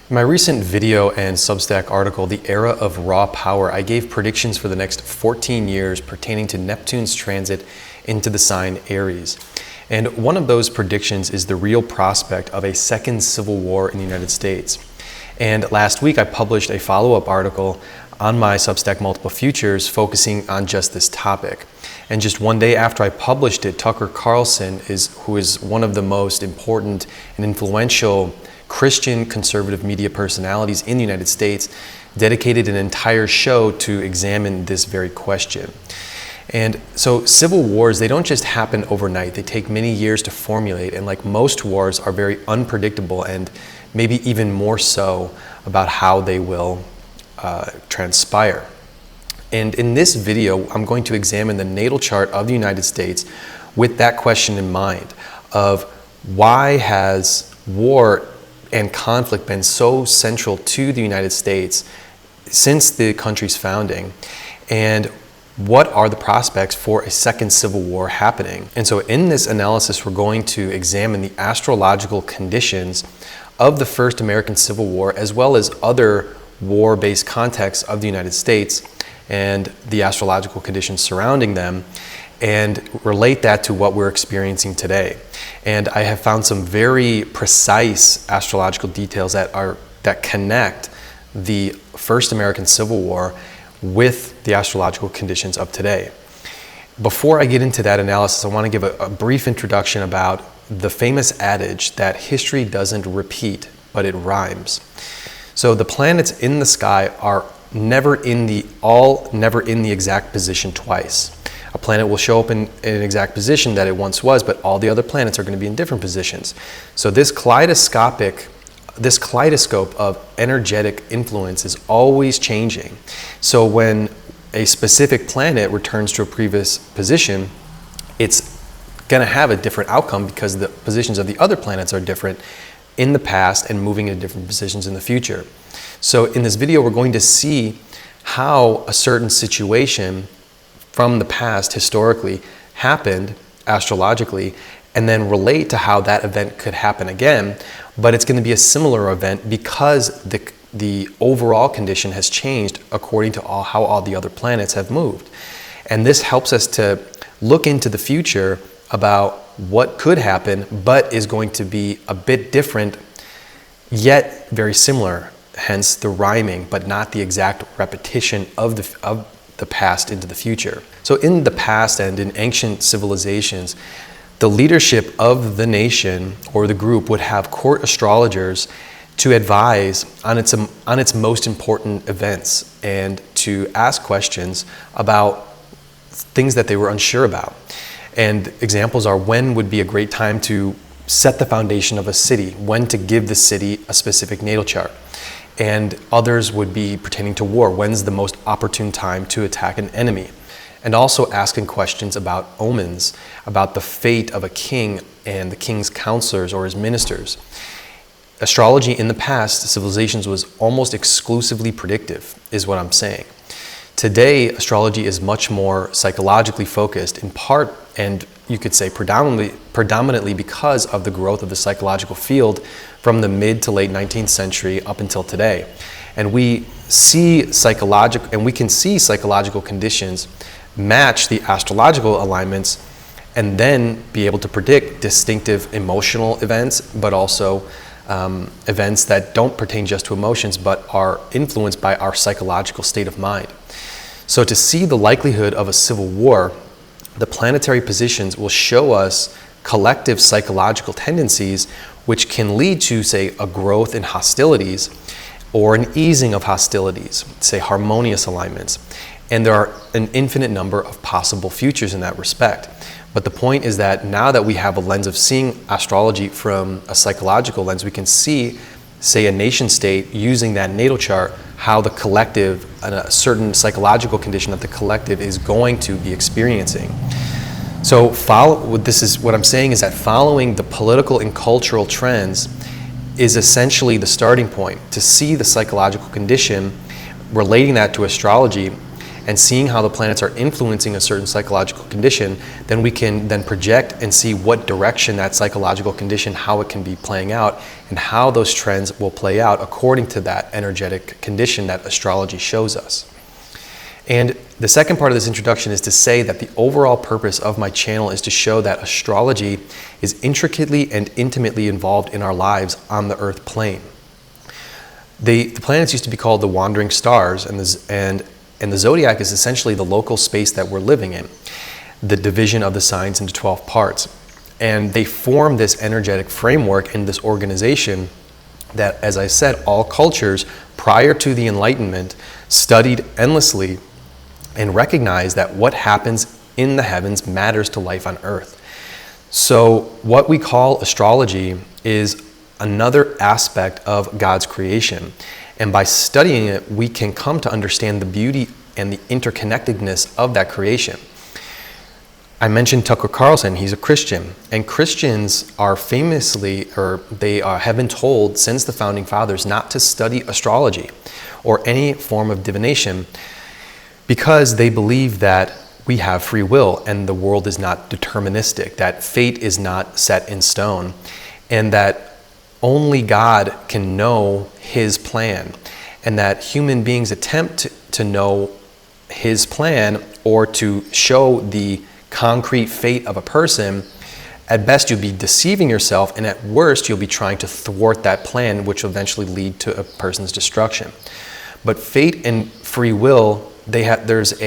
In my recent video and Substack article, The Era of Raw Power, I gave predictions for the next 14 years pertaining to Neptune's transit into the sign Aries. And one of those predictions is the real prospect of a second civil war in the United States. And last week I published a follow-up article on my Substack Multiple Futures focusing on just this topic. And just one day after I published it, Tucker Carlson, who is one of the most important and influential Christian conservative media personalities in the United States, dedicated an entire show to examine this very question. And so civil wars, they don't just happen overnight. They take many years to formulate, and like most wars, are very unpredictable and maybe even more so about how they will transpire. And in this video, I'm going to examine the natal chart of the United States with that question in mind of why has war and conflict been so central to the United States since the country's founding, and what are the prospects for a second civil war happening. And so in this analysis, we're going to examine the astrological conditions of the first American Civil War, as well as other war-based contexts of the United States and the astrological conditions surrounding them, and relate that to what we're experiencing today. And I have found some very precise astrological details that connect the first American Civil War with the astrological conditions of today. Before I get into that analysis, I want to give a brief introduction about the famous adage that history doesn't repeat, but it rhymes. So the planets in the sky are never in the exact position twice. A planet will show up in an exact position that it once was, but all the other planets are going to be in different positions. So this kaleidoscope of energetic influence is always changing. So when a specific planet returns to a previous position, it's going to have a different outcome because the positions of the other planets are different in the past and moving into different positions in the future. So in this video, we're going to see how a certain situation from the past historically happened astrologically, and then relate to how that event could happen again, but it's going to be a similar event because the overall condition has changed according to how all the other planets have moved. And this helps us to look into the future about what could happen, but is going to be a bit different, yet very similar, hence the rhyming, but not the exact repetition of the past into the future. So in the past and in ancient civilizations, the leadership of the nation or the group would have court astrologers to advise on its most important events and to ask questions about things that they were unsure about. And examples are when would be a great time to set the foundation of a city, when to give the city a specific natal chart. And others would be pertaining to war. When's the most opportune time to attack an enemy? And also asking questions about omens, about the fate of a king and the king's counselors or his ministers. Astrology in the past, civilizations, was almost exclusively predictive, is what I'm saying. Today, astrology is much more psychologically focused, in part, and you could say predominantly because of the growth of the psychological field from the mid to late 19th century up until today. And we can see psychological conditions match the astrological alignments and then be able to predict distinctive emotional events, but also events that don't pertain just to emotions, but are influenced by our psychological state of mind. So to see the likelihood of a civil war, the planetary positions will show us collective psychological tendencies which can lead to, say, a growth in hostilities or an easing of hostilities, say harmonious alignments. And there are an infinite number of possible futures in that respect. But the point is that now that we have a lens of seeing astrology from a psychological lens, we can see, say, a nation state using that natal chart, how the collective, a certain psychological condition that the collective is going to be experiencing. So what I'm saying is that following the political and cultural trends is essentially the starting point to see the psychological condition, relating that to astrology, and seeing how the planets are influencing a certain psychological condition, then we can then project and see what direction that psychological condition, how it can be playing out, and how those trends will play out according to that energetic condition that astrology shows us. And the second part of this introduction is to say that the overall purpose of my channel is to show that astrology is intricately and intimately involved in our lives on the Earth plane. The planets used to be called the wandering stars, and the zodiac is essentially the local space that we're living in, the division of the signs into 12 parts. And they form this energetic framework and this organization that, as I said, all cultures prior to the Enlightenment studied endlessly and recognized that what happens in the heavens matters to life on Earth. So what we call astrology is another aspect of God's creation. And by studying it, we can come to understand the beauty and the interconnectedness of that creation. I mentioned Tucker Carlson, he's a Christian. And Christians are famously, have been told since the founding fathers not to study astrology or any form of divination, because they believe that we have free will and the world is not deterministic, that fate is not set in stone, and that only God can know His plan, and that human beings attempt to know His plan or to show the concrete fate of a person. At best, you'll be deceiving yourself, and at worst, you'll be trying to thwart that plan, which will eventually lead to a person's destruction. But fate and free will, it's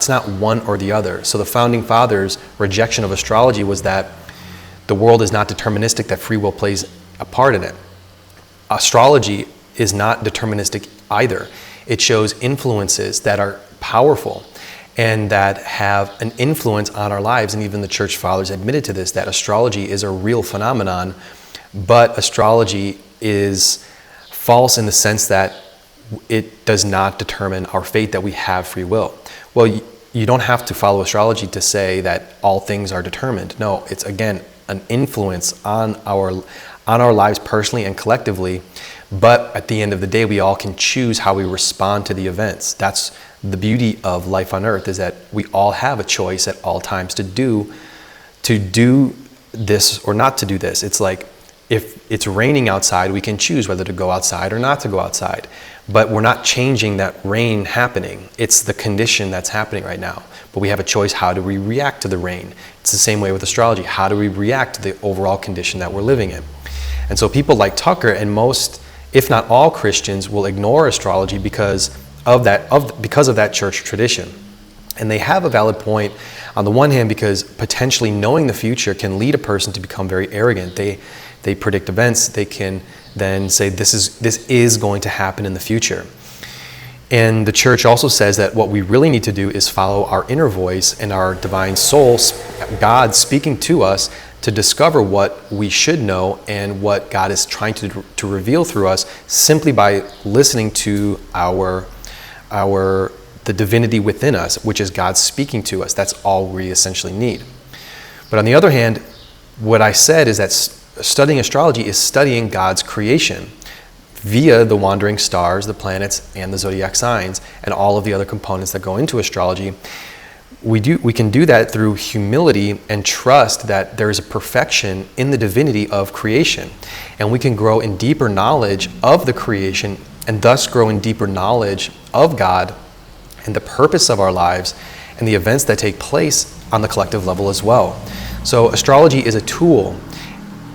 not one or the other. So the founding fathers' rejection of astrology was that the world is not deterministic, that free will plays a part in it. Astrology is not deterministic either. It shows influences that are powerful and that have an influence on our lives. And even the church fathers admitted to this, that astrology is a real phenomenon, but astrology is false in the sense that it does not determine our fate, that we have free will. Well, you don't have to follow astrology to say that all things are determined. No, it's again an influence on our lives personally and collectively, but at the end of the day, we all can choose how we respond to the events. That's the beauty of life on Earth, is that we all have a choice at all times to do this or not to do this. It's like, if it's raining outside, we can choose whether to go outside or not to go outside. But we're not changing that rain happening. It's the condition that's happening right now. But we have a choice, how do we react to the rain? It's the same way with astrology. How do we react to the overall condition that we're living in? And so people like Tucker and most, if not all Christians, will ignore astrology because of that church tradition. And they have a valid point on the one hand, because potentially knowing the future can lead a person to become very arrogant. They predict events. They can then say this is going to happen in the future. And the church also says that what we really need to do is follow our inner voice and our divine soul, God speaking to us, to discover what we should know and what God is trying to reveal through us, simply by listening to the divinity within us, which is God speaking to us. That's all we essentially need. But on the other hand, what I said is that studying astrology is studying God's creation via the wandering stars, the planets, and the zodiac signs, and all of the other components that go into astrology. We can do that through humility and trust that there is a perfection in the divinity of creation. And we can grow in deeper knowledge of the creation, and thus grow in deeper knowledge of God and the purpose of our lives and the events that take place on the collective level as well. So astrology is a tool,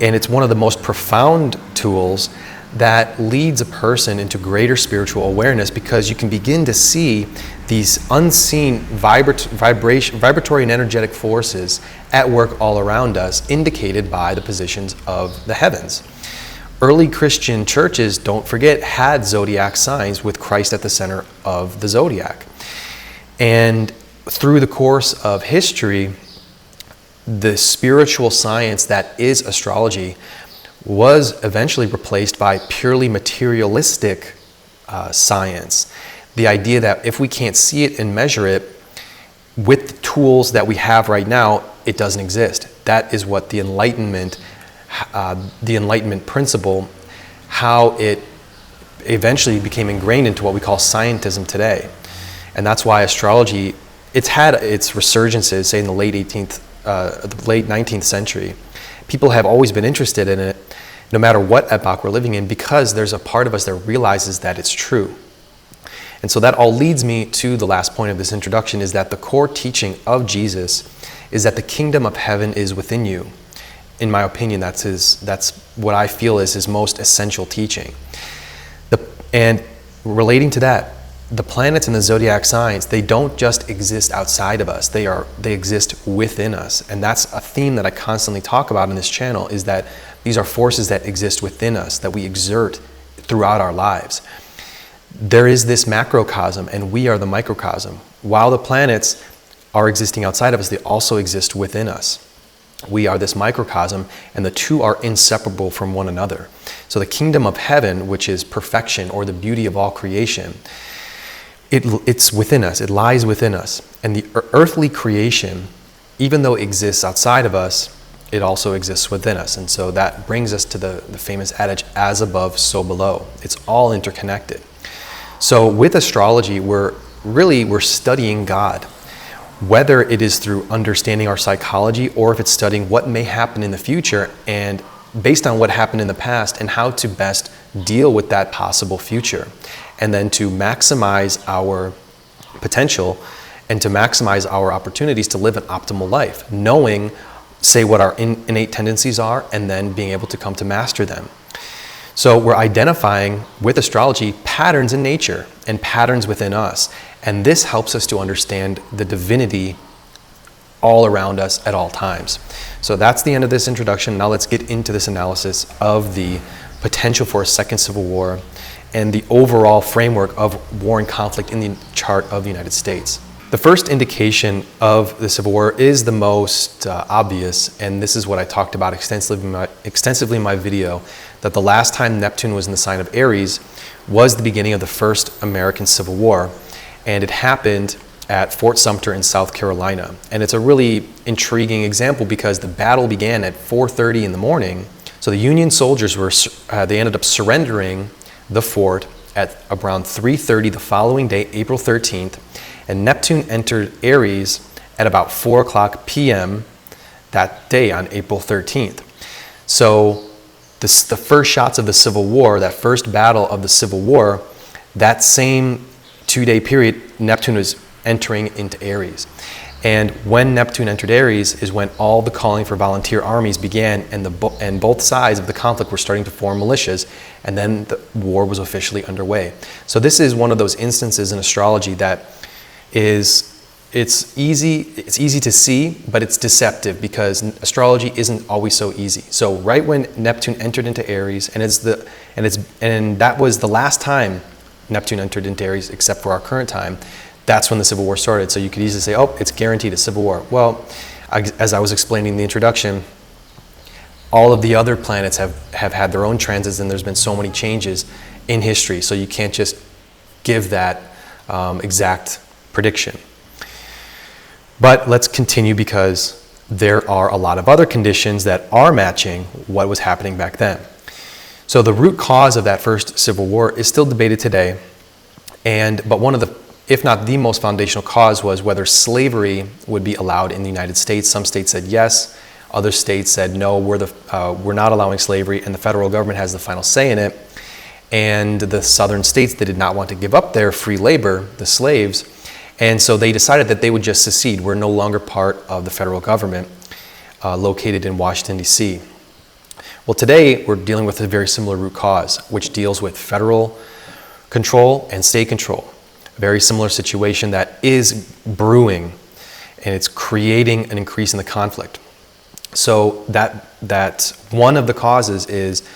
and it's one of the most profound tools that leads a person into greater spiritual awareness, because you can begin to see these unseen vibratory and energetic forces at work all around us, indicated by the positions of the heavens. Early Christian churches, don't forget, had zodiac signs with Christ at the center of the zodiac. And through the course of history, the spiritual science that is astrology was eventually replaced by purely materialistic science. The idea that if we can't see it and measure it with the tools that we have right now, it doesn't exist. That is what the Enlightenment principle, how it eventually became ingrained into what we call scientism today. And that's why astrology, it's had its resurgences, say in the late 19th century. People have always been interested in it, no matter what epoch we're living in, because there's a part of us that realizes that it's true. And so that all leads me to the last point of this introduction, is that the core teaching of Jesus is that the kingdom of heaven is within you. In my opinion, that's what I feel is his most essential teaching. And relating to that, the planets and the zodiac signs, they don't just exist outside of us, they exist within us. And that's a theme that I constantly talk about in this channel, is that these are forces that exist within us, that we exert throughout our lives. There is this macrocosm, and we are the microcosm. While the planets are existing outside of us, they also exist within us. We are this microcosm, and the two are inseparable from one another. So the kingdom of heaven, which is perfection or the beauty of all creation, it's within us, it lies within us. And the earthly creation, even though it exists outside of us, it also exists within us. And so that brings us to the famous adage, as above, so below. It's all interconnected. So with astrology, we're studying God, whether it is through understanding our psychology or if it's studying what may happen in the future, and based on what happened in the past, and how to best deal with that possible future, and then to maximize our potential and to maximize our opportunities to live an optimal life, knowing, say, what our innate tendencies are, and then being able to come to master them. So we're identifying with astrology patterns in nature and patterns within us. And this helps us to understand the divinity all around us at all times. So that's the end of this introduction. Now let's get into this analysis of the potential for a second civil war and the overall framework of war and conflict in the chart of the United States. The first indication of the Civil War is the most obvious, and this is what I talked about extensively in my video, that the last time Neptune was in the sign of Aries was the beginning of the first American Civil War, and it happened at Fort Sumter in South Carolina. And it's a really intriguing example because the battle began at 4:30 in the morning. So the Union soldiers they ended up surrendering the fort at around 3:30 the following day, April 13th, and Neptune entered Aries at about 4:00 p.m. that day on April 13th. So the first shots of the Civil War, that first battle of the Civil War, that same 2-day period, Neptune was entering into Aries. And when Neptune entered Aries is when all the calling for volunteer armies began, and both sides of the conflict were starting to form militias, and then the war was officially underway. So this is one of those instances in astrology that it's easy to see, but it's deceptive because astrology isn't always so easy. So right when Neptune entered into Aries, and that was the last time Neptune entered into Aries except for our current time, that's when the Civil War started. So you could easily say, oh, it's guaranteed a Civil War. Well, as I was explaining in the introduction, all of the other planets have had their own transits, and there's been so many changes in history. So you can't just give that exact prediction. But let's continue because there are a lot of other conditions that are matching what was happening back then. So the root cause of that first Civil War is still debated today, but one of the, if not the most foundational cause, was whether slavery would be allowed in the United States. Some states said yes, other states said no, we're not allowing slavery, and the federal government has the final say in it. And the southern states, they did not want to give up their free labor, the slaves, and so they decided that they would just secede. We're no longer part of the federal government located in Washington, D.C. Well, today we're dealing with a very similar root cause, which deals with federal control and state control. A very similar situation that is brewing, and it's creating an increase in the conflict. So that one of the causes is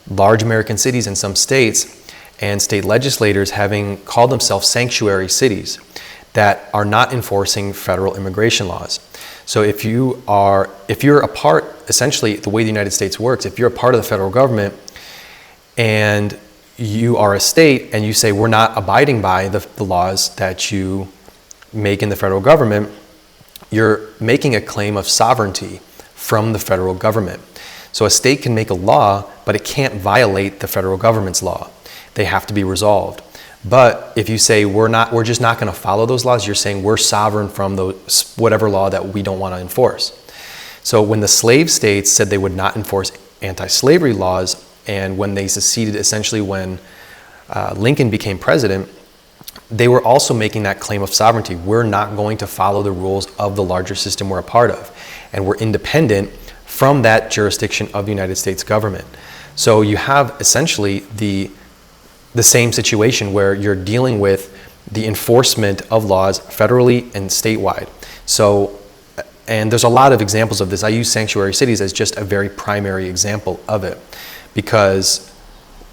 large American cities in some states and state legislators having called themselves sanctuary cities that are not enforcing federal immigration laws. So if you're a part, essentially the way the United States works, if you're a part of the federal government and you are a state and you say we're not abiding by the laws that you make in the federal government, you're making a claim of sovereignty from the federal government. So a state can make a law, but it can't violate the federal government's law. They have to be resolved. But if you say we're just not going to follow those laws, you're saying we're sovereign from those, whatever law that we don't want to enforce. So when the slave states said they would not enforce anti-slavery laws, and when they seceded, essentially when Lincoln became president, they were also making that claim of sovereignty. We're not going to follow the rules of the larger system we're a part of, and we're independent from that jurisdiction of the United States government. So you have essentially the same situation where you're dealing with the enforcement of laws federally and statewide. So, and there's a lot of examples of this. I use sanctuary cities as just a very primary example of it, because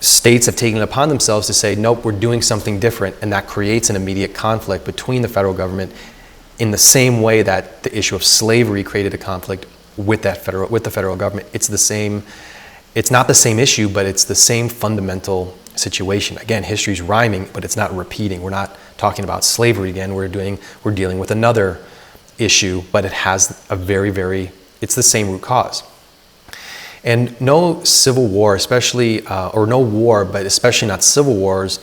states have taken it upon themselves to say, nope, we're doing something different, and that creates an immediate conflict between the federal government in the same way that the issue of slavery created a conflict with the federal government. It's not the same issue, but it's the same fundamental situation. Again, history's rhyming, but it's not repeating. We're not talking about slavery again. We're dealing with another issue, but it has it's the same root cause. And no civil war, especially, or no war, but especially not civil wars,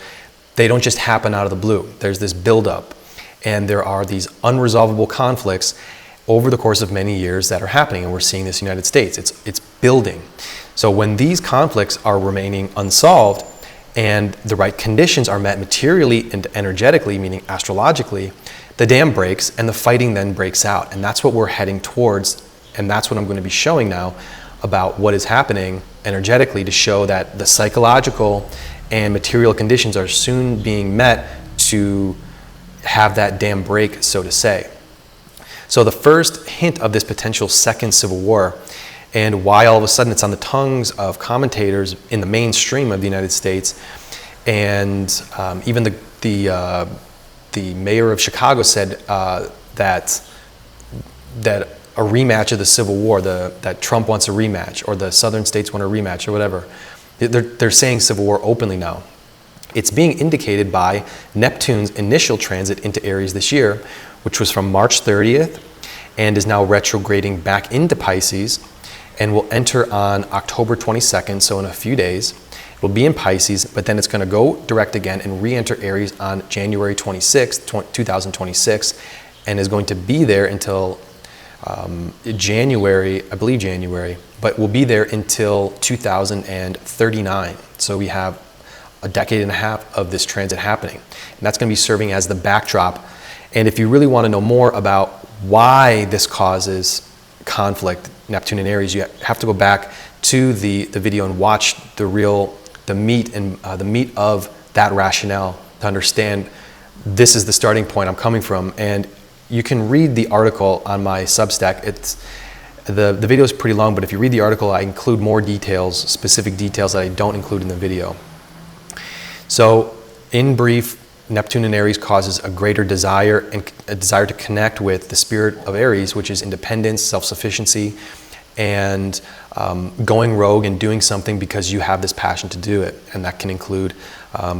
they don't just happen out of the blue. There's this buildup, and there are these unresolvable conflicts over the course of many years that are happening, and we're seeing this in the United States. It's building. So when these conflicts are remaining unsolved, and the right conditions are met materially and energetically, meaning astrologically, the dam breaks and the fighting then breaks out. And that's what we're heading towards, and that's what I'm going to be showing now about what is happening energetically, to show that the psychological and material conditions are soon being met to have that dam break, so to say. So the first hint of this potential second civil war, and why all of a sudden it's on the tongues of commentators in the mainstream of the United States, and even the mayor of Chicago said that a rematch of the Civil War, that Trump wants a rematch, or the southern states want a rematch, or whatever. They're saying civil war openly now. It's being indicated by Neptune's initial transit into Aries this year, which was from March 30th, and is now retrograding back into Pisces, and will enter on October 22nd, so in a few days. It will be in Pisces, but then it's going to go direct again and re-enter Aries on January 26th, 2026, and is going to be there until January, I believe January, but will be there until 2039. So we have a decade and a half of this transit happening. And that's going to be serving as the backdrop. And if you really want to know more about why this causes conflict, Neptune and Aries, you have to go back to the video and watch the meat of that rationale to understand this is the starting point I'm coming from. And you can read the article on my Substack. The video is pretty long, but if you read the article, I include more details, specific details that I don't include in the video. So in brief, Neptune in Aries causes a greater desire, and a desire to connect with the spirit of Aries, which is independence, self-sufficiency, and going rogue and doing something because you have this passion to do it. And that can include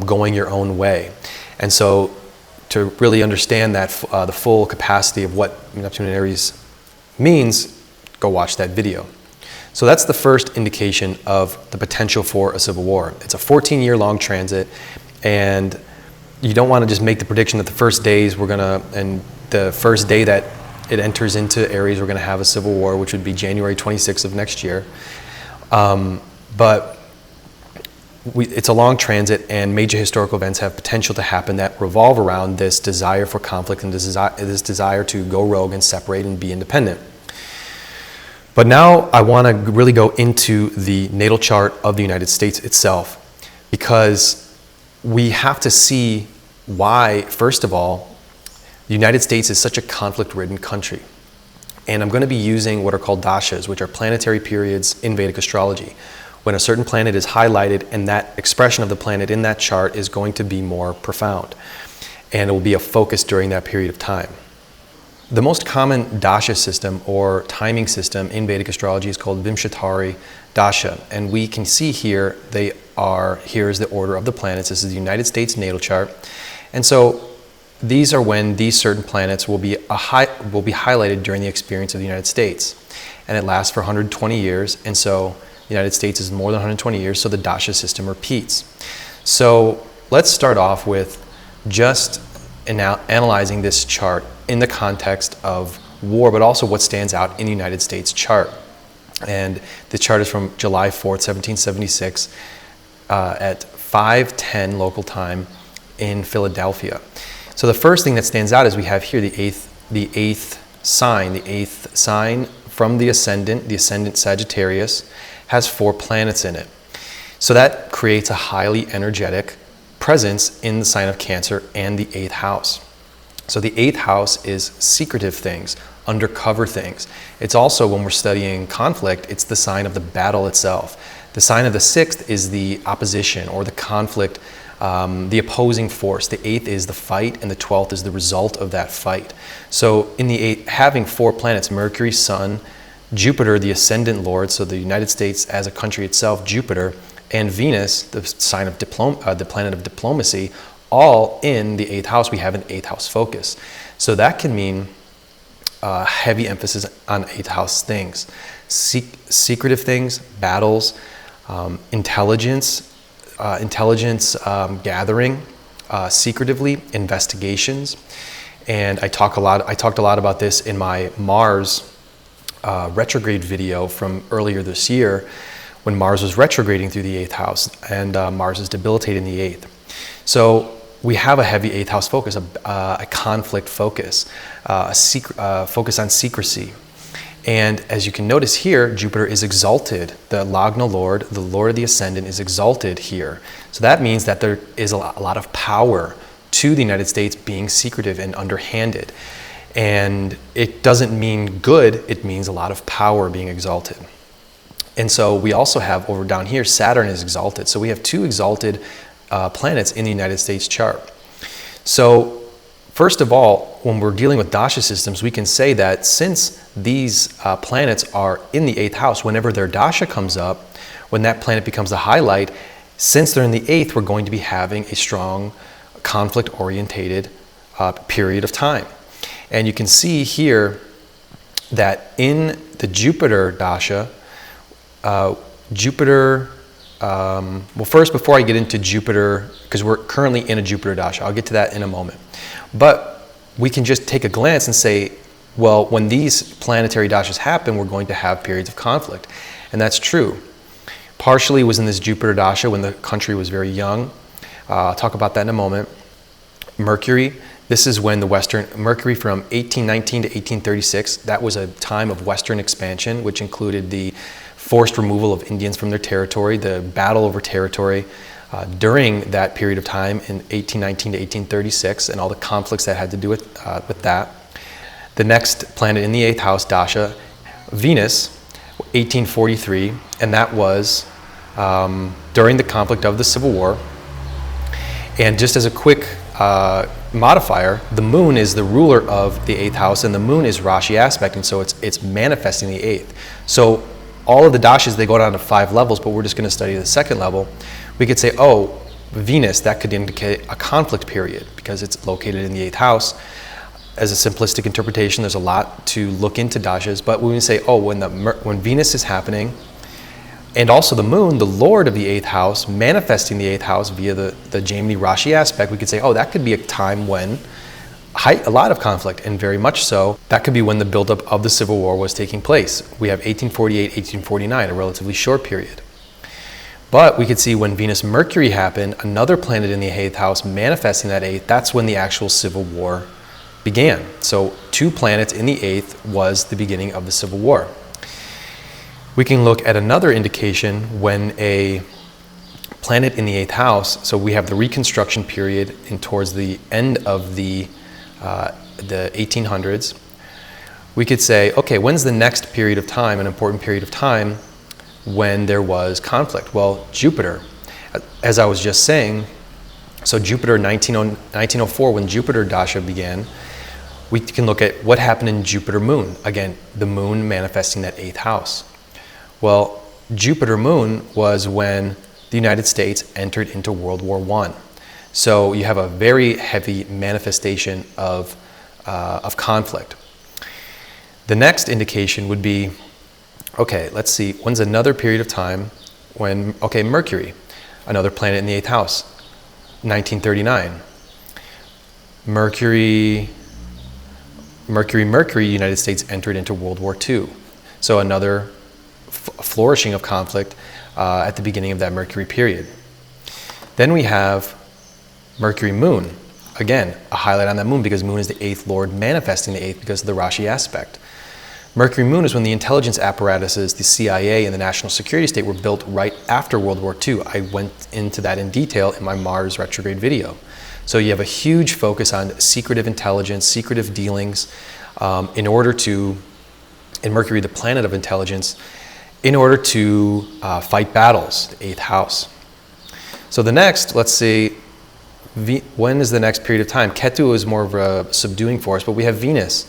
going your own way. And so to really understand that, the full capacity of what Neptune and Aries means, go watch that video. So that's the first indication of the potential for a civil war. It's a 14-year long transit, and you don't want to just make the prediction that the first day that it enters into Aries, we're going to have a civil war, which would be January 26th of next year. But it's a long transit, and major historical events have potential to happen that revolve around this desire for conflict and this desire to go rogue and separate and be independent. But now I want to really go into the natal chart of the United States itself, because we have to see why, first of all, the United States is such a conflict-ridden country. And I'm going to be using what are called dashas, which are planetary periods in Vedic astrology, when a certain planet is highlighted, and that expression of the planet in that chart is going to be more profound. And it will be a focus during that period of time. The most common dasha system or timing system in Vedic astrology is called Vimshatari Dasha. And we can see here, here's the order of the planets. This is the United States natal chart. And so these are when these certain planets will be highlighted during the experience of the United States. And it lasts for 120 years. And so the United States is more than 120 years, so the dasha system repeats. So let's start off with just analyzing this chart in the context of war, but also what stands out in the United States chart. And the chart is from July 4th, 1776 at 5:10 local time in Philadelphia. So the first thing that stands out is we have here the eighth sign from the ascendant Sagittarius has 4 planets in it. So that creates a highly energetic presence in the sign of Cancer and the 8th house. So the 8th house is secretive things, undercover things. It's also, when we're studying conflict, it's the sign of the battle itself. The sign of the 6th is the opposition or the conflict, the opposing force. The 8th is the fight, and the 12th is the result of that fight. So in the 8th, having 4 planets, Mercury, Sun, Jupiter, the ascendant lord, so the United States as a country itself, Jupiter, and Venus, the sign of the planet of diplomacy, all in the 8th house. We have an 8th house focus. So that can mean heavy emphasis on 8th house things, secretive things, battles, intelligence gathering, secretively, investigations. And I talked a lot about this in my Mars retrograde video from earlier this year, when Mars was retrograding through the 8th house, and Mars is debilitating the 8th. So we have a heavy 8th house focus, a conflict focus, focus on secrecy. And as you can notice here, Jupiter is exalted. The Lagna Lord, the Lord of the Ascendant, is exalted here. So that means that there is a lot of power to the United States being secretive and underhanded. And it doesn't mean good, it means a lot of power being exalted. And so we also have over down here, Saturn is exalted. So we have 2 exalted planets in the United States chart. So first of all, when we're dealing with dasha systems, we can say that since these planets are in the 8th house, whenever their dasha comes up, when that planet becomes the highlight, since they're in the 8th, we're going to be having a strong conflict-orientated period of time. And you can see here that in the Jupiter dasha, well, first, before I get into Jupiter, because we're currently in a Jupiter dasha, I'll get to that in a moment. But we can just take a glance and say, well, when these planetary dashas happen, we're going to have periods of conflict. And that's true. Partially was in this Jupiter dasha when the country was very young. I'll talk about that in a moment. Mercury, this is when Mercury from 1819 to 1836, that was a time of Western expansion, which included the forced removal of Indians from their territory, the battle over territory during that period of time in 1819 to 1836, and all the conflicts that had to do with that. The next planet in the 8th house, dasha, Venus, 1843, and that was during the conflict of the Civil War. And just as a quick modifier, the moon is the ruler of the 8th house, and the moon is Rashi aspect, and so it's manifesting the 8th. So all of the dashas, they go down to 5 levels, but we're just going to study the 2nd level. We could say, oh, Venus, that could indicate a conflict period because it's located in the 8th house. As a simplistic interpretation, there's a lot to look into dashas, but when we say, oh, when Venus is happening, and also the moon, the lord of the 8th house, manifesting the 8th house via the Gemini Rashi aspect, we could say, oh, that could be a time when a lot of conflict, and very much so. That could be when the buildup of the Civil War was taking place. We have 1848, 1849, a relatively short period. But we could see when Venus-Mercury happened, another planet in the 8th house manifesting that 8th, that's when the actual Civil War began. So 2 planets in the 8th was the beginning of the Civil War. We can look at another indication when a planet in the 8th house, so we have the Reconstruction period and towards the end of the 1800s, we could say, okay, when's the next period of time, an important period of time, when there was conflict? Well, Jupiter, as I was just saying, so Jupiter, 1904, when Jupiter dasha began, we can look at what happened in Jupiter moon. Again, the moon manifesting that 8th house. Well, Jupiter moon was when the United States entered into World War I. So you have a very heavy manifestation of conflict. The next indication would be, okay, let's see, when's another period of time when, okay, Mercury, another planet in the 8th house, 1939. Mercury, United States entered into World War II. So another flourishing of conflict at the beginning of that Mercury period. Then we have Mercury Moon. Again, a highlight on that moon because moon is the 8th lord manifesting the 8th because of the Rashi aspect. Mercury Moon is when the intelligence apparatuses, the CIA and the national security state were built right after World War II. I went into that in detail in my Mars retrograde video. So you have a huge focus on secretive intelligence, secretive dealings, in Mercury, the planet of intelligence, in order to fight battles, the 8th house. So the next, let's see, when is the next period of time? Ketu is more of a subduing force, but we have Venus.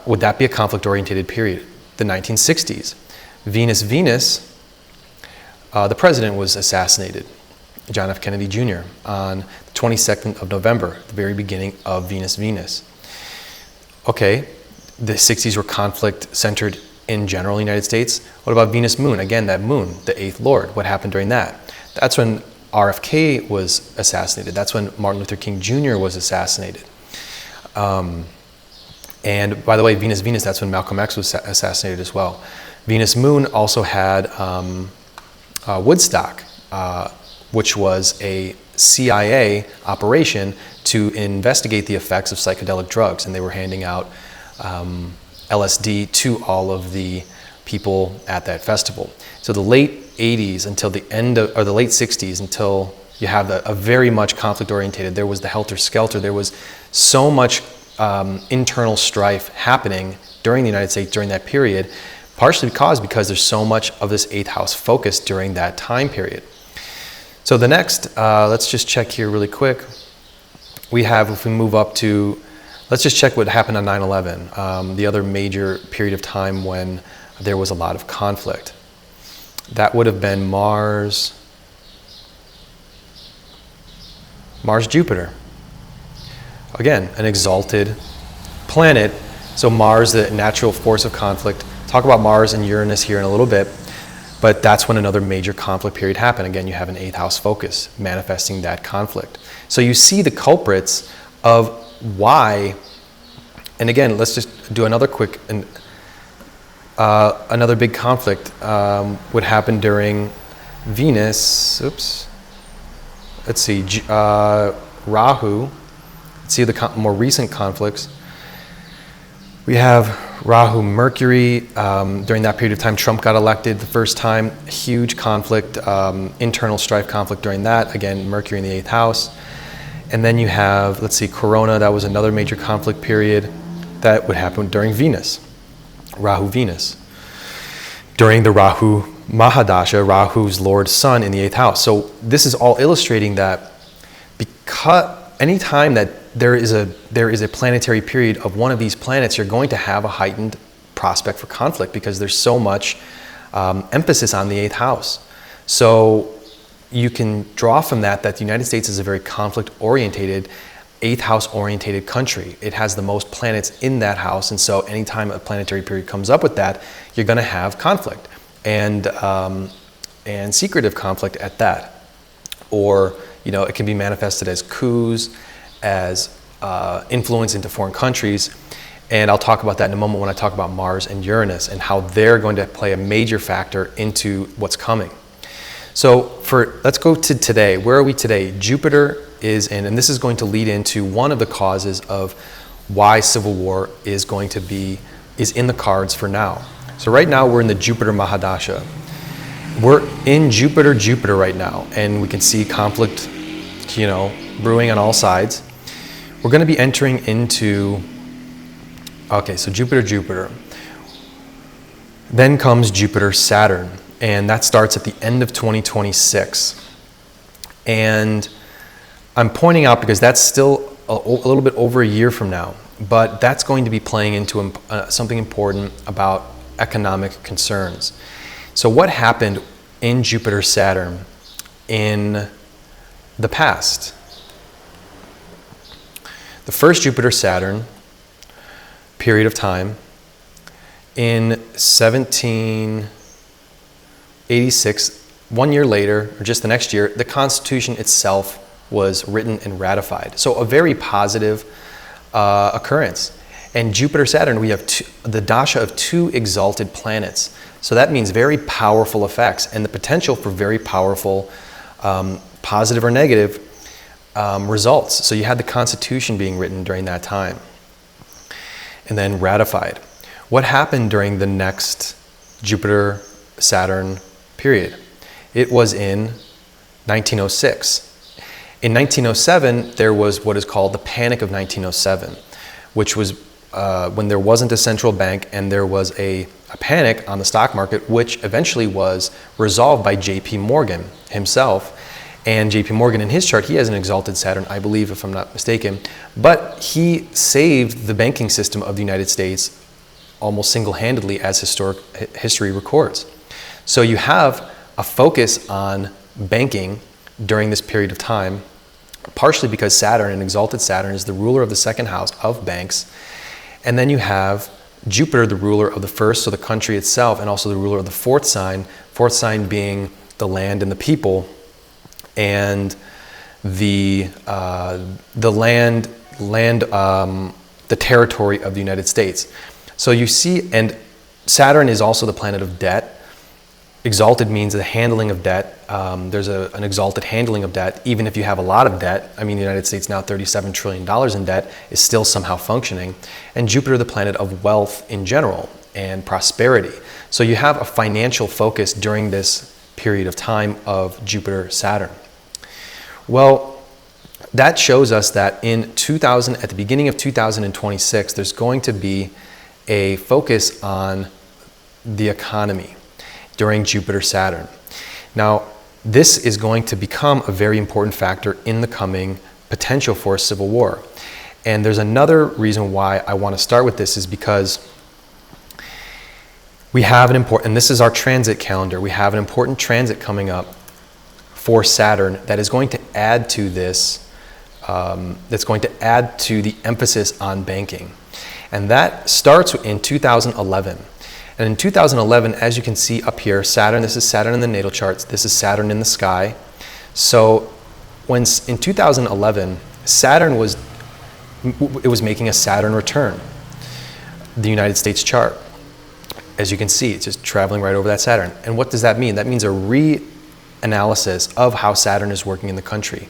Would that be a conflict-oriented period? The 1960s. Venus, the president was assassinated, John F. Kennedy Jr., on the 22nd of November, the very beginning of Venus. Okay, the 60s were conflict-centered in general in the United States. What about Venus Moon? Again, that moon, the 8th lord. What happened during that? That's when RFK was assassinated. That's when Martin Luther King Jr. was assassinated. And by the way, Venus, that's when Malcolm X was assassinated as well. Venus Moon also had Woodstock, which was a CIA operation to investigate the effects of psychedelic drugs. And they were handing out LSD to all of the people at that festival. So the late 80s until the end of, or the late 60s until you have a very much conflict oriented, there was the helter-skelter, there was so much internal strife happening during the United States during that period, partially because there's so much of this 8th house focus during that time period. So the next, let's just check here really quick. We have, if we move up to, let's just check what happened on 9/11, the other major period of time when there was a lot of conflict. That would have been Mars, Jupiter. Again, an exalted planet. So Mars, the natural force of conflict. Talk about Mars and Uranus here in a little bit, but that's when another major conflict period happened. Again, you have an 8th house focus manifesting that conflict. So you see the culprits of why, and again, let's just do another quick, another big conflict would happen during Venus, let's see, Rahu. Let's see the more recent conflicts. We have Rahu, Mercury. During that period of time, Trump got elected the first time. Huge conflict, internal strife conflict during that. Again, Mercury in the 8th house. And then you have, let's see, Corona. That was another major conflict period that would happen during Venus, Rahu, Venus. During the Rahu Mahadasha, Rahu's Lord Sun in the 8th house. So this is all illustrating that because any time that there is a planetary period of one of these planets, you're going to have a heightened prospect for conflict because there's so much emphasis on the 8th house. So you can draw from that the United States is a very conflict-orientated, 8th house-orientated country. It has the most planets in that house, and so anytime a planetary period comes up with that, you're going to have conflict and secretive conflict at that. Or it can be manifested as coups, as influence into foreign countries. And I'll talk about that in a moment when I talk about Mars and Uranus and how they're going to play a major factor into what's coming. So let's go to today. Where are we today? Jupiter is in, and this is going to lead into one of the causes of why civil war is in the cards for now. So right now we're in the Jupiter Mahadasha. We're in Jupiter right now, and we can see conflict, brewing on all sides. We're going to be entering into, okay, so Jupiter. Then comes Jupiter, Saturn, and that starts at the end of 2026. And I'm pointing out because that's still a little bit over a year from now, but that's going to be playing into something important about economic concerns. So what happened in Jupiter, Saturn in the past? The first Jupiter-Saturn period of time in 1786, 1 year later, or just the next year, the Constitution itself was written and ratified. So a very positive occurrence. And Jupiter, Saturn, we have the dasha of two exalted planets. So that means very powerful effects and the potential for very powerful positive or negative results. So you had the Constitution being written during that time and then ratified. What happened during the next Jupiter-Saturn period? It was in 1906. In 1907, there was what is called the Panic of 1907, which was when there wasn't a central bank and there was a panic on the stock market, which eventually was resolved by J.P. Morgan himself. And J.P. Morgan, in his chart, he has an exalted Saturn, I believe, if I'm not mistaken. But he saved the banking system of the United States almost single-handedly, as history records. So you have a focus on banking during this period of time, partially because Saturn, an exalted Saturn, is the ruler of the second house of banks. And then you have Jupiter, the ruler of the first, so the country itself, and also the ruler of the fourth sign being the land and the people, and the territory of the United States. So you see, and Saturn is also the planet of debt. Exalted means the handling of debt. There's an exalted handling of debt, even if you have a lot of debt. I mean, the United States now $37 trillion in debt is still somehow functioning. And Jupiter, the planet of wealth in general and prosperity. So you have a financial focus during this period of time of Jupiter-Saturn. Well, that shows us that at the beginning of 2026, there's going to be a focus on the economy during Jupiter-Saturn. Now, this is going to become a very important factor in the coming potential for a civil war. And there's another reason why I want to start with this is because we have and this is our transit calendar, we have an important transit coming up for Saturn that is going to add to this, that's going to add to the emphasis on banking. And that starts in 2011. And in 2011, as you can see up here, Saturn, this is Saturn in the natal charts, this is Saturn in the sky. So in 2011, Saturn was making a Saturn return, the United States chart. As you can see, it's just traveling right over that Saturn. And what does that mean? That means a reanalysis of how Saturn is working in the country,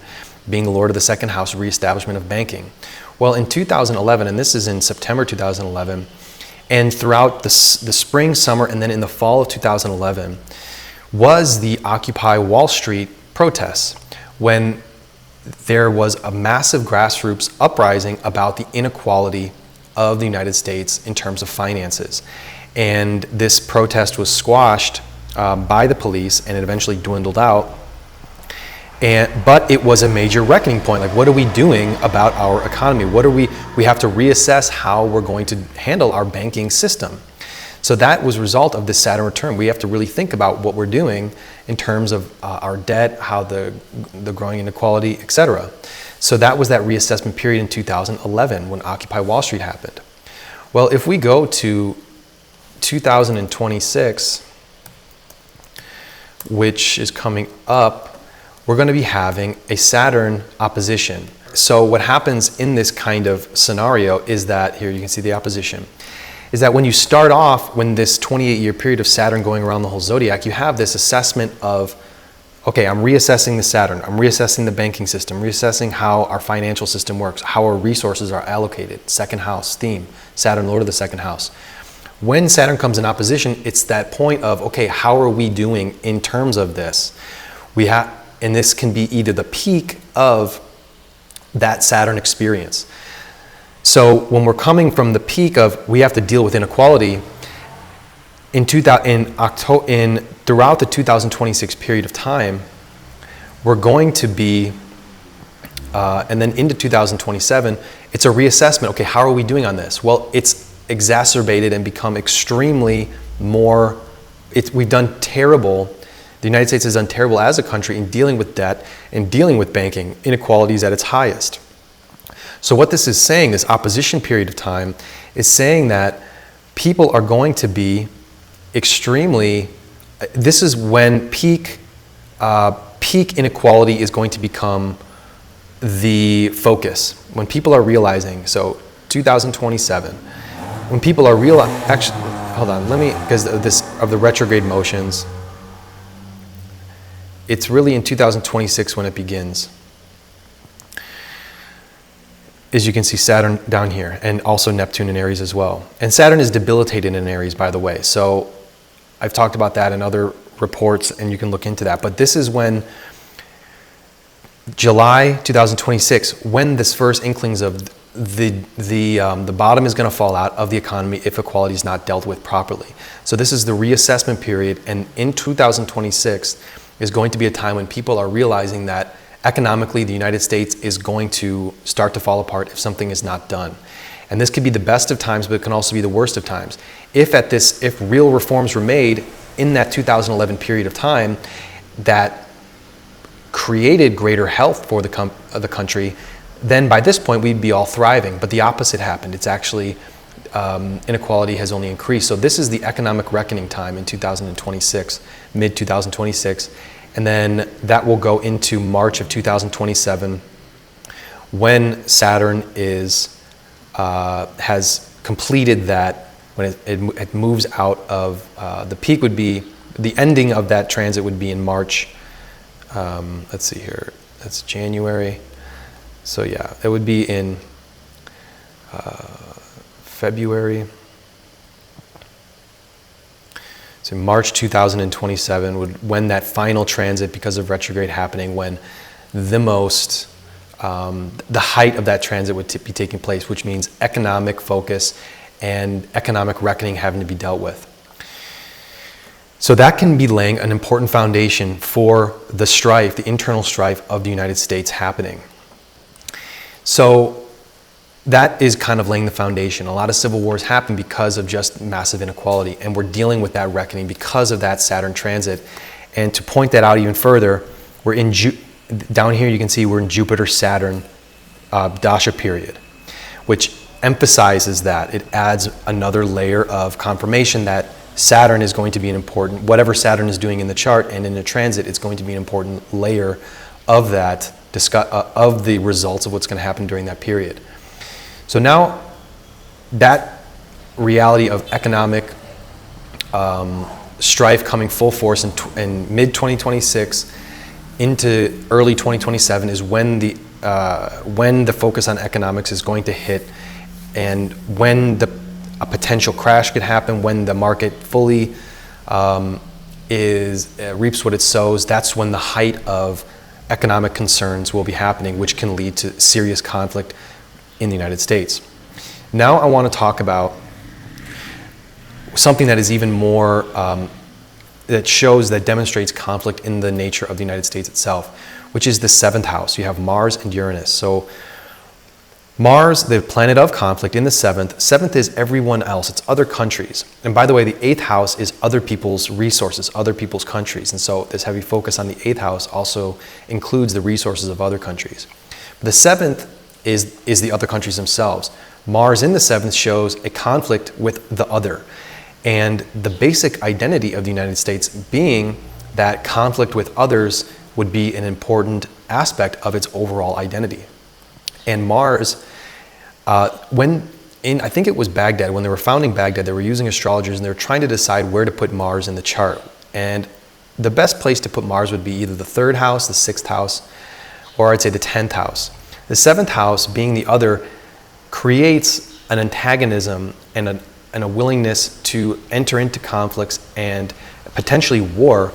being the Lord of the second house, reestablishment of banking. Well, in 2011, and this is in September 2011, and throughout the spring, summer, and then in the fall of 2011, was the Occupy Wall Street protests, when there was a massive grassroots uprising about the inequality of the United States in terms of finances. And this protest was squashed by the police, and it eventually dwindled out. But it was a major reckoning point. Like, what are we doing about our economy? We have to reassess how we're going to handle our banking system. So that was a result of this Saturn return. We have to really think about what we're doing in terms of our debt, how the growing inequality, etc. So that was that reassessment period in 2011 when Occupy Wall Street happened. Well, if we go to 2026, which is coming up, we're going to be having a Saturn opposition. So what happens in this kind of scenario is that, here you can see the opposition, is that when you start off, when this 28-year period of Saturn going around the whole zodiac, you have this assessment of, okay, I'm reassessing the Saturn, I'm reassessing the banking system, reassessing how our financial system works, how our resources are allocated, second house theme, Saturn, Lord of the second house. When Saturn comes in opposition, it's that point of, okay, how are we doing in terms of this? And this can be either the peak of that Saturn experience. So when we're coming from the peak of we have to deal with inequality, throughout the 2026 period of time, we're going to be, and then into 2027, it's a reassessment. Okay, how are we doing on this? Well, it's exacerbated and become extremely more, we've done terrible. The United States has done terrible as a country in dealing with debt and dealing with banking. Inequality is at its highest. So what this is saying, this opposition period of time, is saying that people are going to be extremely, this is when peak inequality is going to become the focus. When people are realizing, so 2027, when people are actually, hold on, because of the retrograde motions, it's really in 2026 when it begins. As you can see, Saturn down here, and also Neptune in Aries as well. And Saturn is debilitated in Aries, by the way. So I've talked about that in other reports, and you can look into that. But this is when July 2026, when this first inklings of the bottom is going to fall out of the economy if equality is not dealt with properly. So this is the reassessment period, and in 2026 is going to be a time when people are realizing that economically the United States is going to start to fall apart if something is not done. And this could be the best of times, but it can also be the worst of times. If real reforms were made in that 2011 period of time that created greater health for the country, then by this point we'd be all thriving. But the opposite happened. It's actually inequality has only increased. So this is the economic reckoning time in 2026, mid 2026, and then that will go into March of 2027 when Saturn has completed that, when it moves out of the peak would be, the ending of that transit would be in March. Let's see here, that's January. So yeah, it would be in February. So March 2027 when that final transit, because of retrograde happening, when the height of that transit would be taking place, which means economic focus and economic reckoning having to be dealt with. So that can be laying an important foundation for the strife, the internal strife of the United States happening. So that is kind of laying the foundation. A lot of civil wars happen because of just massive inequality, and we're dealing with that reckoning because of that Saturn transit. And to point that out even further, we're in down here you can see we're in Jupiter-Saturn dasha period, which emphasizes that. It adds another layer of confirmation that Saturn is going to be an important, whatever Saturn is doing in the chart and in the transit, it's going to be an important layer of that, of the results of what's going to happen during that period. So now that reality of economic strife coming full force in mid-2026 into early 2027 is when the focus on economics is going to hit, and when a potential crash could happen, when the market fully reaps what it sows. That's when the height of economic concerns will be happening, which can lead to serious conflict in the United States. Now I want to talk about something that is even more, that demonstrates conflict in the nature of the United States itself, which is the 7th house. You have Mars and Uranus. So Mars, the planet of conflict, in the 7th. 7th is everyone else. It's other countries. And by the way, the 8th house is other people's resources, other people's countries. And so this heavy focus on the 8th house also includes the resources of other countries. But the 7th is the other countries themselves. Mars in the 7th shows a conflict with the other. And the basic identity of the United States being that conflict with others would be an important aspect of its overall identity. And Mars, I think it was Baghdad, when they were founding Baghdad, they were using astrologers and they were trying to decide where to put Mars in the chart. And the best place to put Mars would be either the 3rd house, the 6th house, or I'd say the 10th house. The 7th house, being the other, creates an antagonism and a willingness to enter into conflicts and potentially war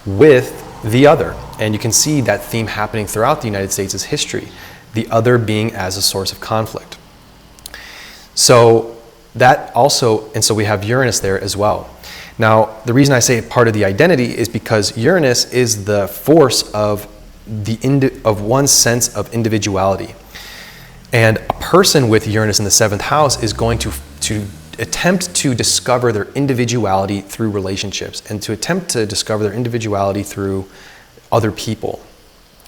with the other. And you can see that theme happening throughout the United States' history, the other being as a source of conflict. So that also, and so we have Uranus there as well. Now, the reason I say part of the identity is because Uranus is the force of one's sense of individuality. And a person with Uranus in the 7th house is going to attempt to discover their individuality through relationships and to attempt to discover their individuality through other people,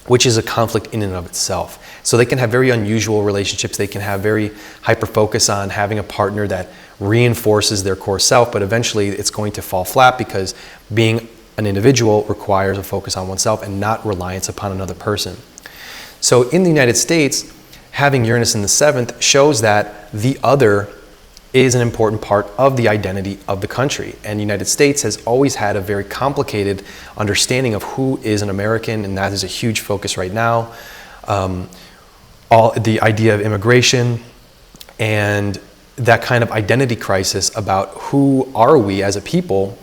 which is a conflict in and of itself. So they can have very unusual relationships. They can have very hyper focus on having a partner that reinforces their core self, but eventually it's going to fall flat because being an individual requires a focus on oneself and not reliance upon another person. So in the United States, having Uranus in the 7th shows that the other is an important part of the identity of the country. And the United States has always had a very complicated understanding of who is an American, and that is a huge focus right now. The idea of immigration and that kind of identity crisis about who are we as a people,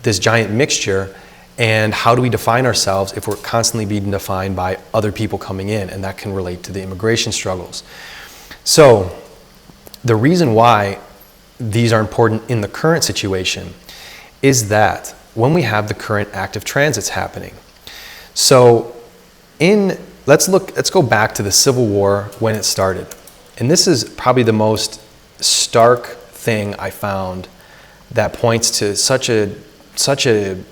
this giant mixture, and how do we define ourselves if we're constantly being defined by other people coming in, and that can relate to the immigration struggles. So the reason why these are important in the current situation is that when we have the current active transits happening. So let's go back to the Civil War when it started. And this is probably the most stark thing I found that points to such a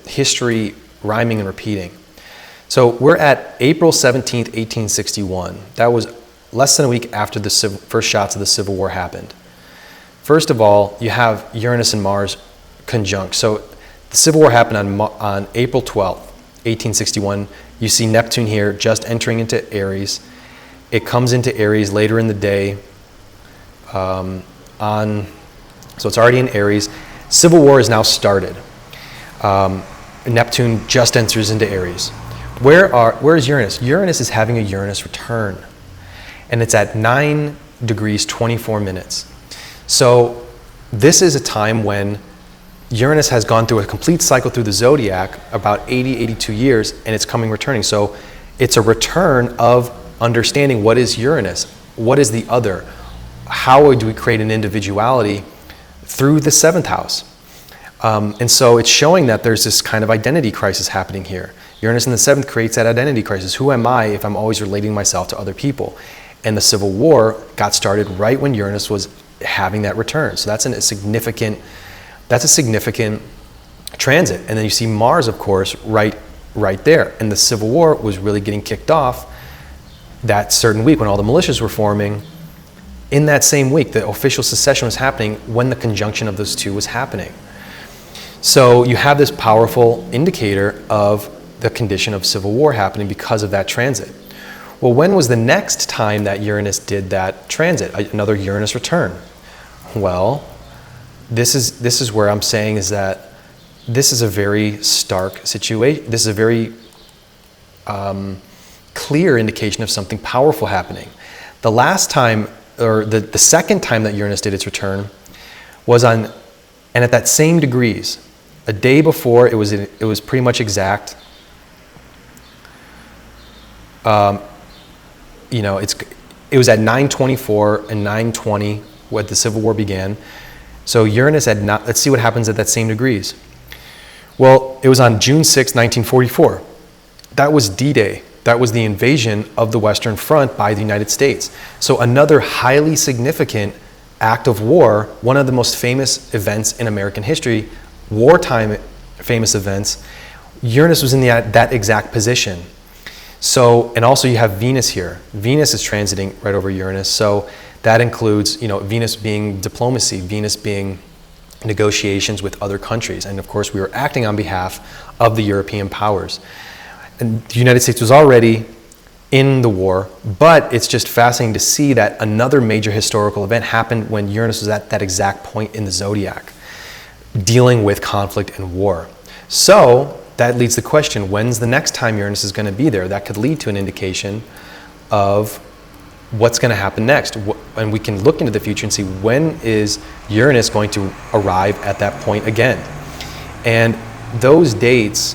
history rhyming and repeating. So we're at April 17th, 1861. That was less than a week after the first shots of the Civil War happened. First of all, you have Uranus and Mars conjunct. So the Civil War happened on April 12th, 1861. You see Neptune here just entering into Aries. It comes into Aries later in the day. So it's already in Aries. Civil War is now started. Neptune just enters into Aries. Where is Uranus? Uranus is having a Uranus return, and it's at 9 degrees 24 minutes. So this is a time when Uranus has gone through a complete cycle through the zodiac, about 82 years, and it's returning. So it's a return of understanding what is Uranus, what is the other, how do we create an individuality through the 7th house. And so it's showing that there's this kind of identity crisis happening here. Uranus in the 7th creates that identity crisis. Who am I if I'm always relating myself to other people? And the Civil War got started right when Uranus was having that return. So that's a significant transit. And then you see Mars, of course, right there. And the Civil War was really getting kicked off that certain week when all the militias were forming. In that same week, the official secession was happening when the conjunction of those two was happening. So you have this powerful indicator of the condition of civil war happening because of that transit. Well, when was the next time that Uranus did that transit? Another Uranus return. Well, this is where I'm saying is that this is a very stark situation. This is a very clear indication of something powerful happening. The last time, or the second time that Uranus did its return was and at that same degrees, a day before, it was pretty much exact. It was at 9:24 and 9:20 when the Civil War began. So Uranus had not, let's see what happens at that same degrees. Well, it was on June 6, 1944. That was D-Day. That was the invasion of the Western Front by the United States. So another highly significant act of war, one of the most famous events in American history, wartime famous events. Uranus was in that exact position. So, and also you have Venus here. Venus is transiting right over Uranus. So that includes, Venus being diplomacy, Venus being negotiations with other countries. And of course, we were acting on behalf of the European powers. And the United States was already in the war, but it's just fascinating to see that another major historical event happened when Uranus was at that exact point in the zodiac, dealing with conflict and war. So that leads to the question, when's the next time Uranus is going to be there? That could lead to an indication of what's going to happen next. And we can look into the future and see when is Uranus going to arrive at that point again. And those dates,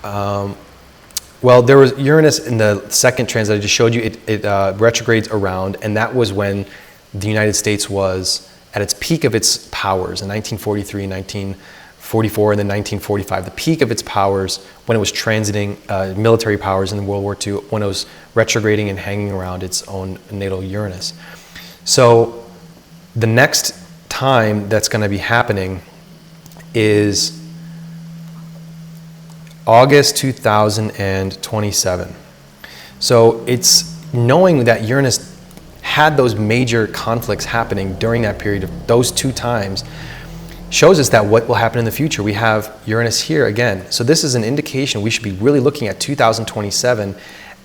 there was Uranus in the second transit I just showed you, it retrogrades around, and that was when the United States was at its peak of its powers in 1943, 1944, and then 1945, the peak of its powers when it was transiting military powers in World War II, when it was retrograding and hanging around its own natal Uranus. So the next time that's going to be happening is August 2027. So it's knowing that Uranus had those major conflicts happening during that period of those two times shows us that what will happen in the future. We have Uranus here again. So this is an indication we should be really looking at 2027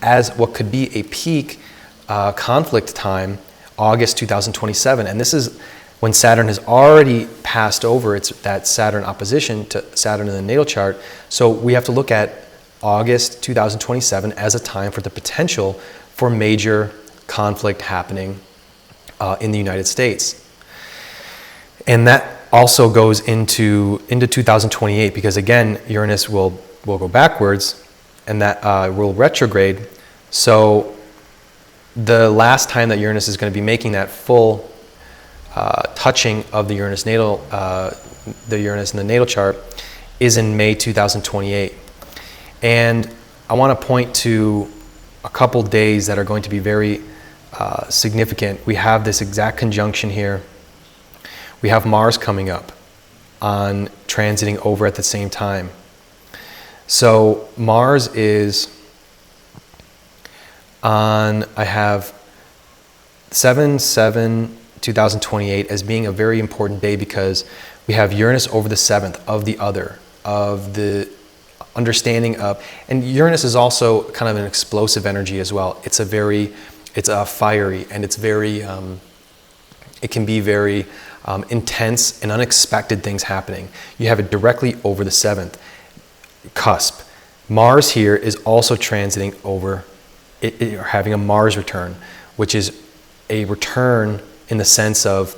as what could be a peak conflict time, August 2027. And this is when Saturn has already passed over that Saturn opposition to Saturn in the natal chart. So we have to look at August 2027 as a time for the potential for major conflict happening in the United States. And that also goes into 2028, because again, Uranus will go backwards and that will retrograde. So the last time that Uranus is going to be making that full touching of the Uranus the Uranus in the natal chart is in May 2028. And I want to point to a couple days that are going to be very significant. We have this exact conjunction here. We have Mars coming up on transiting over at the same time. So Mars is on, I have 7/7/2028 as being a very important day, because we have Uranus over the 7th of the other, of the understanding of, and Uranus is also kind of an explosive energy as well. It's a fiery, and it's very, it can be very intense and unexpected things happening. You have it directly over the 7th cusp. Mars here is also transiting over, having a Mars return, which is a return in the sense of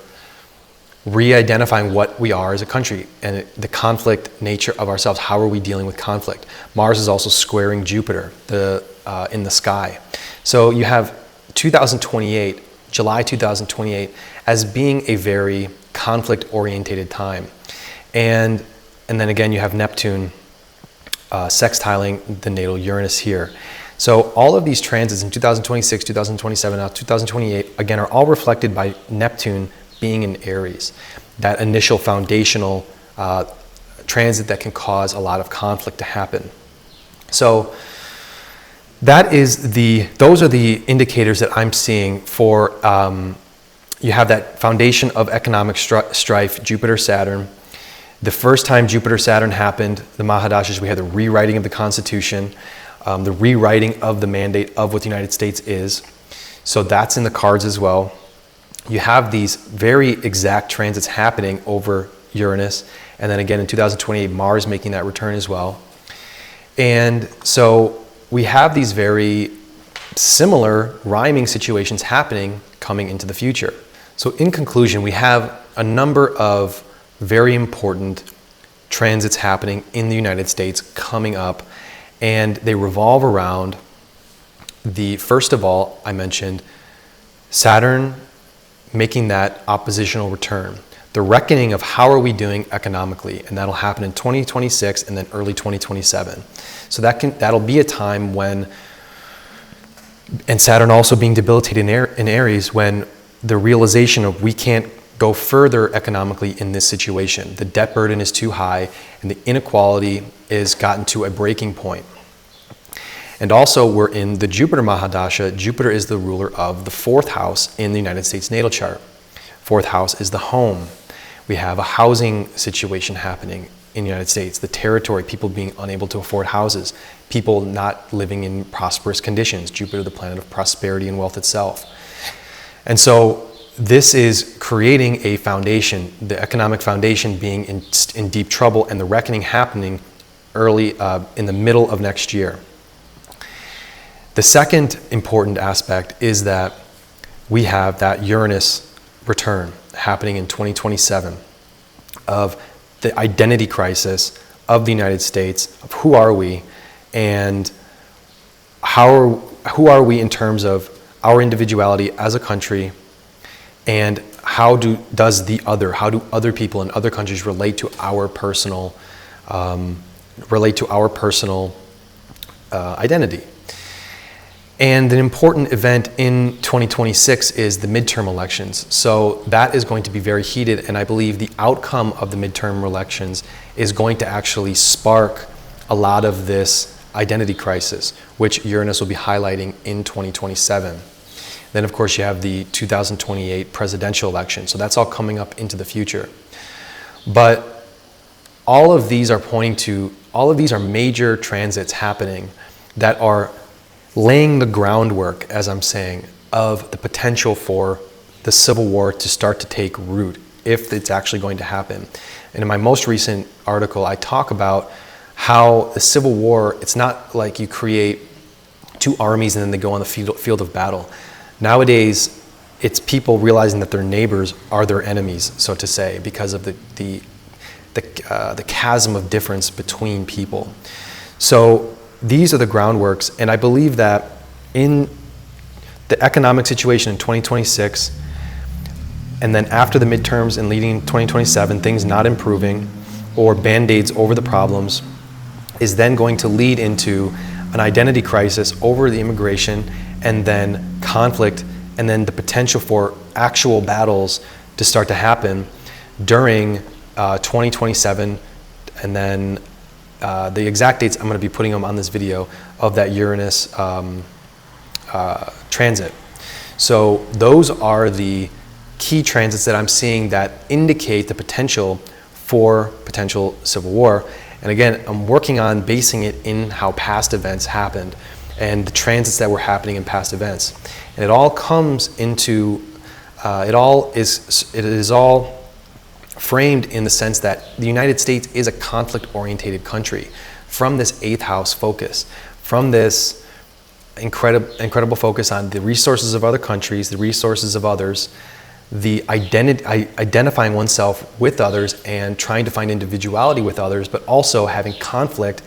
re-identifying what we are as a country and the conflict nature of ourselves. How are we dealing with conflict? Mars is also squaring Jupiter in the sky. So you have 2028, July 2028, as being a very conflict-orientated time. And then again, you have Neptune sextiling the natal Uranus here. So all of these transits in 2026, 2027, now 2028, again, are all reflected by Neptune being in Aries, that initial foundational transit that can cause a lot of conflict to happen. So those are the indicators that I'm seeing for, you have that foundation of economic strife, Jupiter-Saturn. The first time Jupiter-Saturn happened, the Mahadashas, we had the rewriting of the Constitution, the rewriting of the mandate of what the United States is. So that's in the cards as well. You have these very exact transits happening over Uranus, and then again in 2028, Mars making that return as well. And so we have these very similar rhyming situations happening coming into the future. So in conclusion, we have a number of very important transits happening in the United States coming up, and they revolve around first of all, I mentioned Saturn making that oppositional return, the reckoning of how are we doing economically, and that'll happen in 2026 and then early 2027. So that'll be a time when, and Saturn also being debilitated in Aries, when the realization of we can't go further economically in this situation. The debt burden is too high, and the inequality is gotten to a breaking point. And also we're in the Jupiter Mahadasha. Jupiter is the ruler of the 4th house in the United States natal chart. 4th house is the home. We have a housing situation happening in the United States, the territory, people being unable to afford houses, people not living in prosperous conditions. Jupiter, the planet of prosperity and wealth itself. And so this is creating a foundation, the economic foundation being in deep trouble, and the reckoning happening early in the middle of next year. The second important aspect is that we have that Uranus return happening in 2027 of the identity crisis of the United States, of who are we, and who are we in terms of our individuality as a country, and how do other people in other countries relate to our personal identity. And an important event in 2026 is the midterm elections. So that is going to be very heated, and I believe the outcome of the midterm elections is going to actually spark a lot of this identity crisis, which Uranus will be highlighting in 2027. Then, of course, you have the 2028 presidential election. So that's all coming up into the future. But all of these are major transits happening that are laying the groundwork, as I'm saying, of the potential for the Civil War to start to take root, if it's actually going to happen. And in my most recent article, I talk about how the Civil War, it's not like you create two armies and then they go on the field of battle. Nowadays, it's people realizing that their neighbors are their enemies, so to say, because of the chasm of difference between people. So these are the groundworks, and I believe that in the economic situation in 2026, and then after the midterms and leading 2027, things not improving or band-aids over the problems, is then going to lead into an identity crisis over the immigration, and then conflict, and then the potential for actual battles to start to happen during 2027, and then the exact dates, I'm going to be putting them on this video, of that Uranus transit. So those are the key transits that I'm seeing that indicate the potential for potential civil war. And again, I'm working on basing it in how past events happened and the transits that were happening in past events. And it all comes into, it is all framed in the sense that the United States is a conflict-orientated country from this 8th house focus, from this incredible focus on the resources of other countries, the resources of others, the identifying oneself with others and trying to find individuality with others, but also having conflict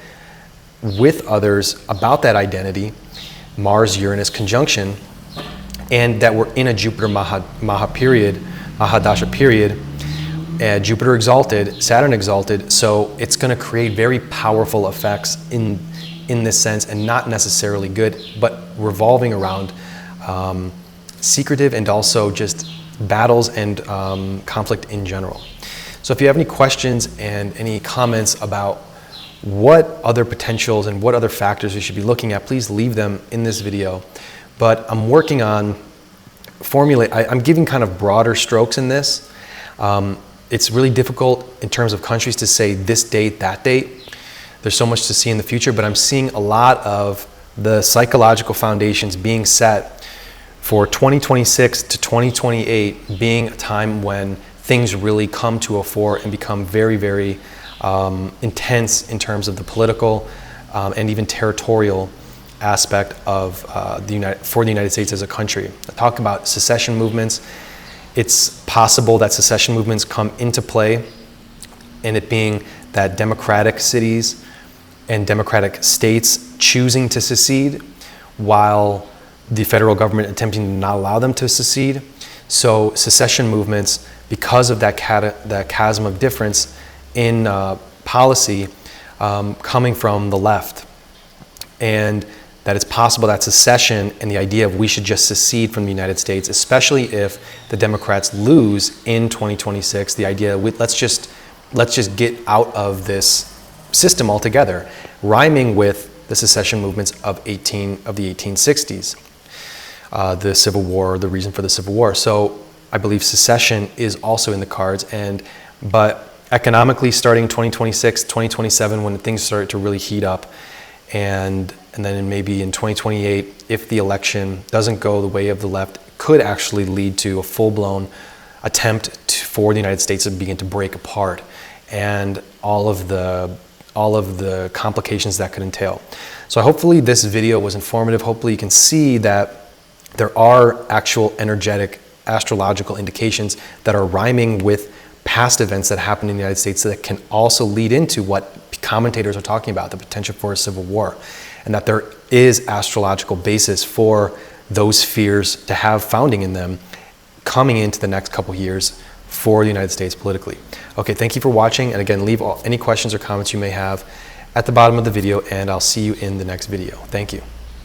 with others about that identity, Mars-Uranus conjunction, and that we're in a Jupiter Maha period, Mahadasha period, Jupiter exalted, Saturn exalted, so it's going to create very powerful effects in this sense, and not necessarily good, but revolving around secretive and also just battles and conflict in general. So if you have any questions and any comments about what other potentials and what other factors we should be looking at, please leave them in this video. But I'm working on I'm giving kind of broader strokes in this. It's really difficult in terms of countries to say this date, that date. There's so much to see in the future, but I'm seeing a lot of the psychological foundations being set for 2026 to 2028 being a time when things really come to a fore and become very, very intense in terms of the political and even territorial aspect of for the United States as a country. I talk about secession movements. It's possible that secession movements come into play, and it being that democratic cities and democratic states choosing to secede while the federal government attempting to not allow them to secede. So secession movements, because of that chasm of difference in policy coming from the left, and that it's possible that secession and the idea of we should just secede from the United States, especially if the Democrats lose in 2026, the idea let's just get out of this system altogether, rhyming with the secession movements of the 1860s. The Civil War, the reason for the Civil War. So I believe secession is also in the cards, but economically starting 2026, 2027, when things start to really heat up, and then maybe in 2028, if the election doesn't go the way of the left, could actually lead to a full-blown attempt for the United States to begin to break apart, and all of the complications that could entail. So hopefully this video was informative. Hopefully you can see that there are actual energetic astrological indications that are rhyming with past events that happened in the United States that can also lead into what commentators are talking about, the potential for a civil war, and that there is astrological basis for those fears to have founding in them coming into the next couple years for the United States politically. Okay, thank you for watching, and again, leave any questions or comments you may have at the bottom of the video, and I'll see you in the next video. Thank you.